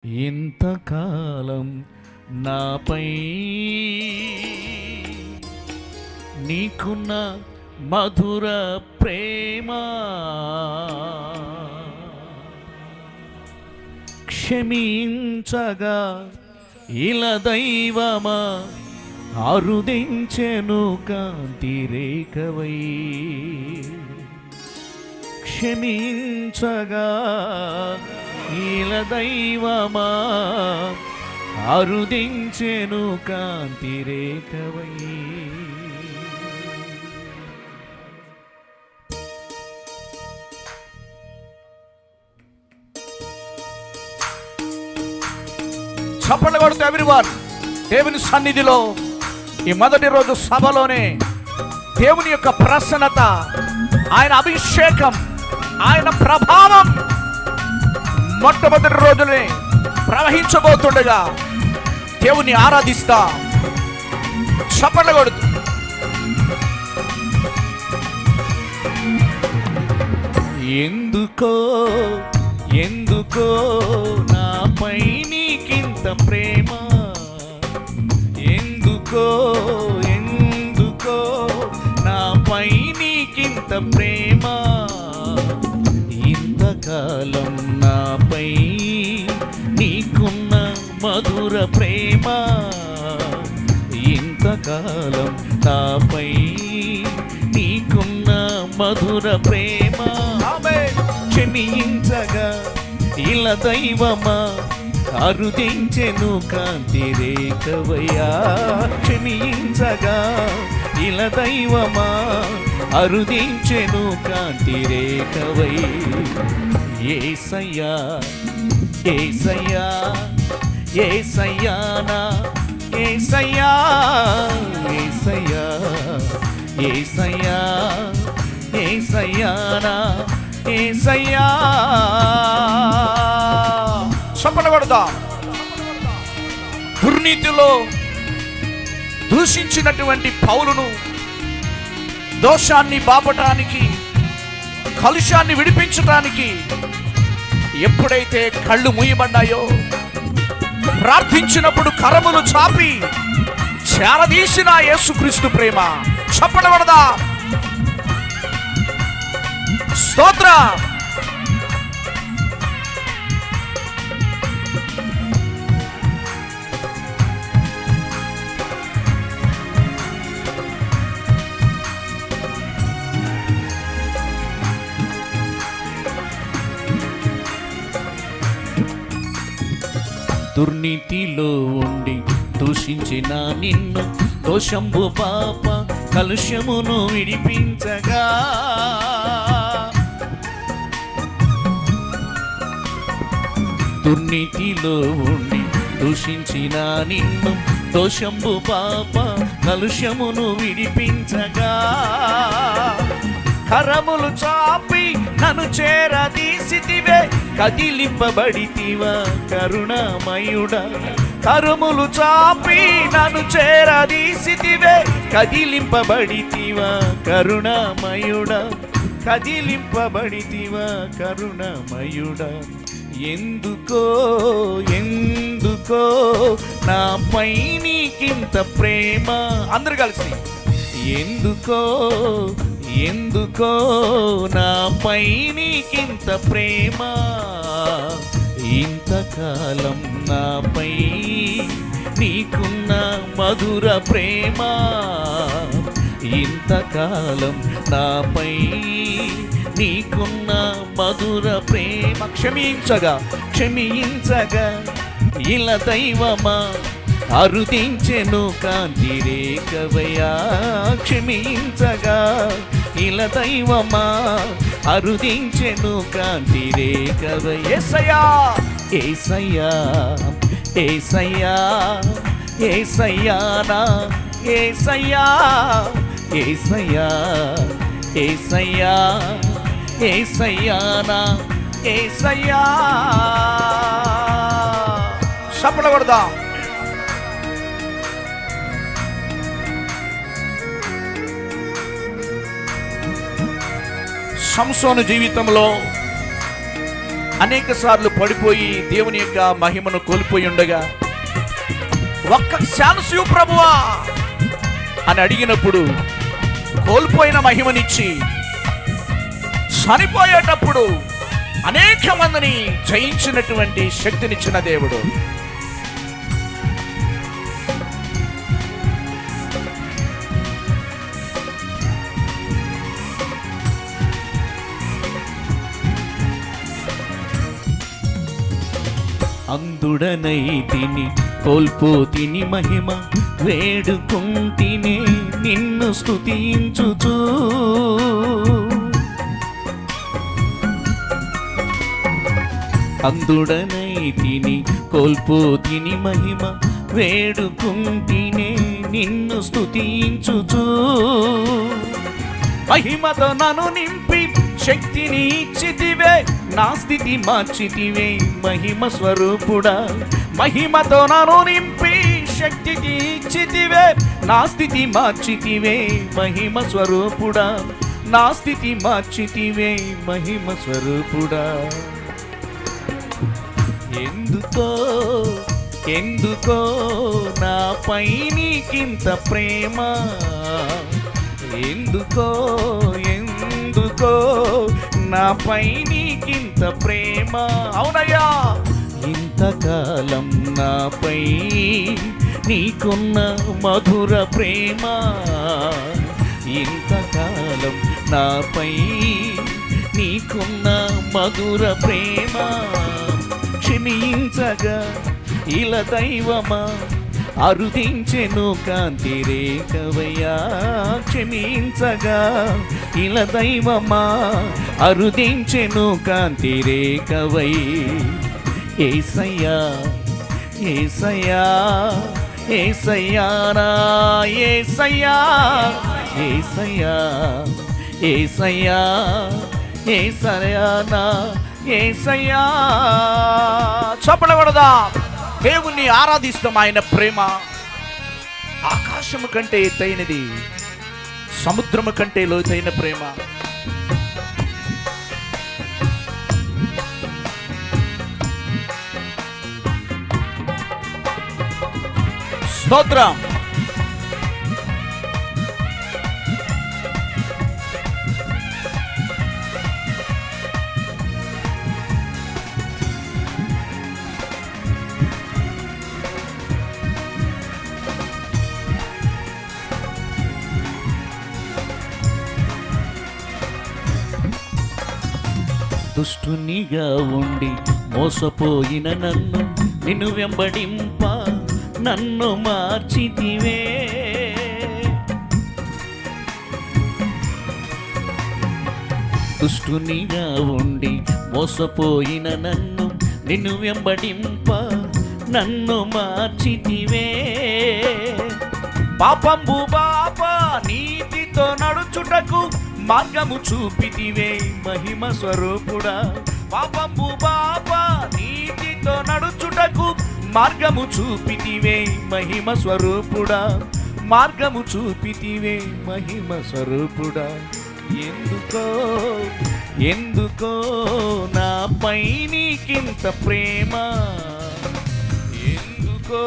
ఇంతకాలం నాపై నీకున్న మధుర ప్రేమ క్షమించగా ఇలా దైవమా అరుదించెను కాంతి రేఖవై. క్షమించగా ఇలా దైవమా అరుదించెను కాంతి రేఖవై. చప్పట్లు కొడుతూ ఎవ్రీవన్ దేవుని సన్నిధిలో ఈ మొదటి రోజు సభలోనే దేవుని యొక్క ప్రసన్నత, ఆయన అభిషేకం, ఆయన ప్రభావం మొట్టమొదటి రోజునే ప్రవహించబోతుండగా దేవుని ఆరాధిస్తా. చప్పట్లు కొడుతూ ఎందుకో ఎందుకో నాపై నీకింత ప్రేమ, ఎందుకో ఎందుకో నాపై నీకింత ప్రేమ, ఇంతకాలం నాపై నీకున్న మధుర ప్రేమ, ఇంతకాలం నాపై నీకున్న మధుర ప్రేమ. క్షమించగా ఇలా దైవమా అరుదించెను కాంతి రేఖవయ్యా. క్షమించగా ఇలా దైవమా అరుదించెను కాంతి రేఖవై. యేసయ్యా యేసయ్యా యేసయ్యా నా యేసయ్యా యేసయ్యా యేసయ్యా యేసయ్యా నా యేసయ్యా. చప్పట్లు కొడదాం. దుర్నీతిలో దూషించినటువంటి పౌలును దోషాన్ని బాపటానికి, కలుషాన్ని విడిపించటానికి ఎప్పుడైతే కళ్ళు మూయబడ్డాయో, ప్రార్థించినప్పుడు కరములు చాపి చేరదీసిన యేసుక్రీస్తు ప్రేమ. చప్పట్లు కొడదాం. స్తోత్ర. దుర్నీతిలో ఉండి దూషించిన నిన్ను దోషంబు పాప కలుష్యమును విడిపించగా, దుర్నీతిలో ఉండి దూషించిన నిన్ను దోషంబు పాప కలుష్యమును విడిపించగా, కరములు చాపి నన్ను చేరదీసితివే కదిలింపబడితివా కరుణామయుడా. కరములు చాపి నన్ను చేరదీసితివే కదిలింపబడితివా కరుణామయుడా. కదిలింపబడితివా కరుణామయుడా. ఎందుకో ఎందుకో నాపై నీకింత ప్రేమ. అందరు కలిసి ఎందుకో ఎందుకో నాపై నీకింత ప్రేమ, ఇంతకాలం నాపై నీకున్న మధుర ప్రేమ, ఇంతకాలం నాపై నీకున్న మధుర ప్రేమ. క్షమించగా క్షమించగా ఇలా దైవమా అరుదించెను కాంతి రేఖవయ్యా. క్షమించగా ఇలా దైవమా అరుదించెను కాంతి రేఖవై. యేసయ్యా యేసయ్యా యేసయ్యా యేసయ్యా నా యేసయ్యా యేసయ్యా యేసయ్యా యేసయ్యా నా యేసయ్యా. చప్పట్లు కొడదాం. సంసోను జీవితంలో అనేక సార్లు పడిపోయి దేవుని యొక్క మహిమను కోల్పోయి ఉండగా ఒక్క ఛాన్స్ ఇవ్వు ప్రభువా అని అడిగినప్పుడు కోల్పోయిన మహిమనిచ్చి చనిపోయేటప్పుడు అనేక మందిని జయించినటువంటి శక్తినిచ్చిన దేవుడు. అందుడనైతిని కోల్పోతిని మహిమ వేడుకుంటినే నిన్ను స్తుతించుచు. అందుడనైతిని కోల్పోతిని మహిమ వేడుకుంటినే నిన్ను స్తుతించుచు. మహిమతో నన్ను నింపి శక్తిని ఇచ్చితివే, నా స్థితి మార్చితివే మహిమ స్వరూపుడా. మహిమతో నన్ను నింపి శక్తిని ఇచ్చితివే, నా స్థితి మార్చితివే మహిమ స్వరూపుడా. నా స్థితి మార్చితివే మహిమ స్వరూపుడా. ఎందుకో ఎందుకో నాపై నీకింత ప్రేమ, ఎందుకో ఎందుకో నాపై నీకింత ప్రేమ. అవునయ్యా, ఇంతకాలం నాపై నీకున్న మధుర ప్రేమ, ఇంతకాలం నాపై నీకున్న మధుర ప్రేమ. క్షమించగా ఇలా దైవమా అరుదించెను కాంతి రేఖవయ్యా. క్షమించగా ఇలా దైవమా అరుదించెను కాంతి రేఖవై. యేసయ్యా యేసయ్యా యేసయ్యా నా యేసయ్యా యేసయ్యా యేసయ్యా యేసయ్యా నా యేసయ్యా. చప్పడబడదా, దేవుణ్ణి ఆరాధిస్తాం. ఆయన ప్రేమ ఆకాశము కంటే ఎత్తైనది, సముద్రము కంటే లోతైన ప్రేమ. స్తోత్రం. దుష్టునిగా ఉండి మోసపోయిన నన్ను నిన్ను వెంబడింప నన్ను మార్చితివే. దుష్టునిగా ఉండి మోసపోయిన నన్ను నిన్ను వెంబడింప నన్ను మార్చితివే. పాపంబు బాప నీతితో నడుచుటకు మార్గము చూపితివే మహిమ స్వరూపుడా. పాపంబు బాప నీతితో నడుచుటకు మార్గము చూపితివే మహిమ స్వరూపుడా. మార్గము చూపితివే మహిమ స్వరూపుడా. ఎందుకో ఎందుకో నాపై నీకింత ప్రేమ, ఎందుకో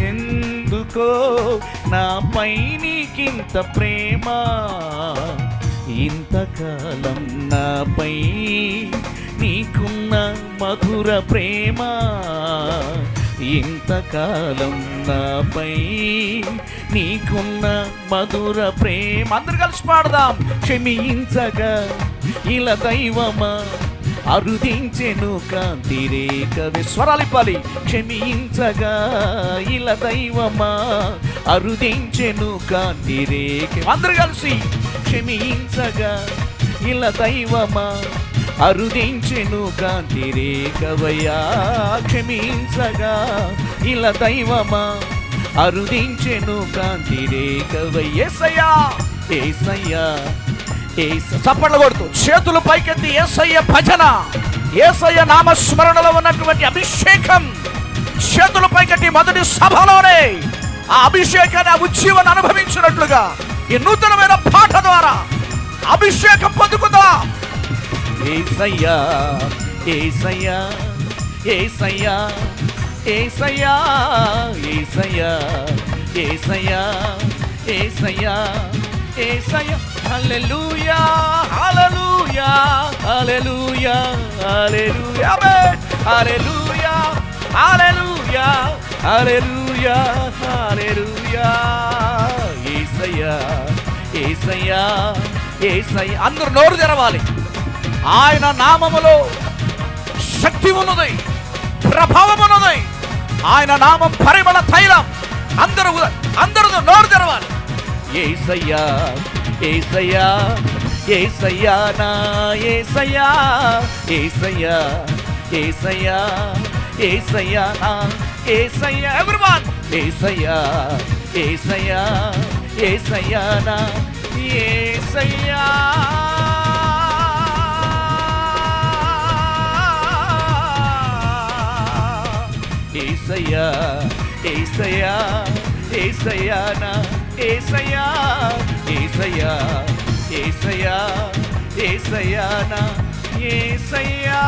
ఎందుకో నాపై నీకింత ప్రేమ. ఇంతకాలం నాపై నీకున్న మధుర ప్రేమ, ఇంతకాలం నాపై నీకున్న మధుర ప్రేమ. అందరు కలిసి పాడదాం. క్షమించగా ఇలా దైవమా అరుదించెను కాంతి రేఖవే. స్వరాలిపాలి. క్షమించగా ఇలా దైవమా అరుదించెను కాంతి రేఖ. అందరు కలిసి క్షమించగా ఇలా దైవమా అరుదించెను కాంతి రేఖవయ్యా. క్షమించగా ఇలా దైవమా అరుదించెను కాంతి రేఖవయ్య. యేసయ్యా యేసయ్యా చప్పట్లు కొడుతూ చేతులు పైకెత్తి యేసయ్య భజన, యేసయ్య నామస్మరణలో ఉన్నటువంటి అభిషేకం చేతులు పైకెత్తి మొదటి సభలోనే ఆ అభిషేకాన్ని, ఆ ఉజ్జీవాన్ని అనుభవించినట్లుగా ఈ నూతనమైన పాట ద్వారా అభిషేకం పొందుకుందా. యేసయ్యా ఏసయ్యా ఏసయ్యా ఏసయ్యా ఏసయ్యా ఏసయ్యా ఏసయ్యా ఏసయ్యా హల్లెలూయా హల్లెలూయా హల్లెలూయా హల్లెలూయా ఆమేన్ హల్లెలూయా హల్లెలూయా హల్లెలూయా హల్లెలూయా యేసయ్యా యేసయ్యా యేసయ్యా అందరూ నోరు తెరవాలి. ఆయన నామములో శక్తి ఉన్నది, ప్రభావం ఉన్నది. ఆయన నామం పరిమళ తైలం. అందరూ నోరు తెరవాలి. యేసయ్యా యేసయ్యా యేసయ్యా నా యేసయ్యా యేసయ్యా యేసయ్యా యేసయ్యా నా యేసయ్యా ఎవ్రీవన్ యేసయ్యా యేసయ్యా యేసయ్యా నా యేసయ్యా యేసయ్యా యేసయ్యా యేసయ్యా నా యేసయ్యా యేసయ్యా యేసయ్యా యేసయ్యా నా యేసయ్యా